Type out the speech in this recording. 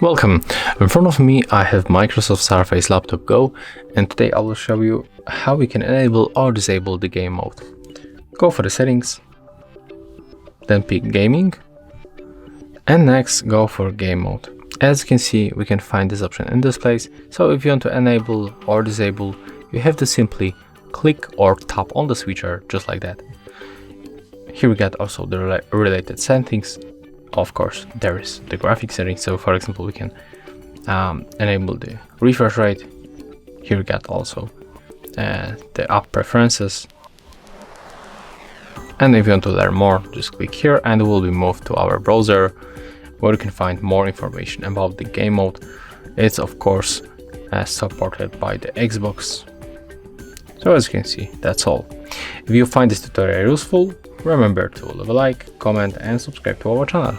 Welcome! In front of me I have Microsoft Surface Laptop Go, and today I will show you how we can enable or disable the game mode. Go for the settings, then pick gaming, and next go for game mode. As you can see, we can find this option in this place, so if you want to enable or disable, you have to simply click or tap on the switcher just like that. Here we get also the related settings. Of course, there is the graphic settings, so for example we can enable the refresh rate. Here we get also the app preferences, and if you want to learn more, just click here and we'll be moved to our browser where you can find more information about the game mode. It's of course supported by the Xbox. So as you can see, that's all. If you find this tutorial useful, remember to leave a like, comment and subscribe to our channel.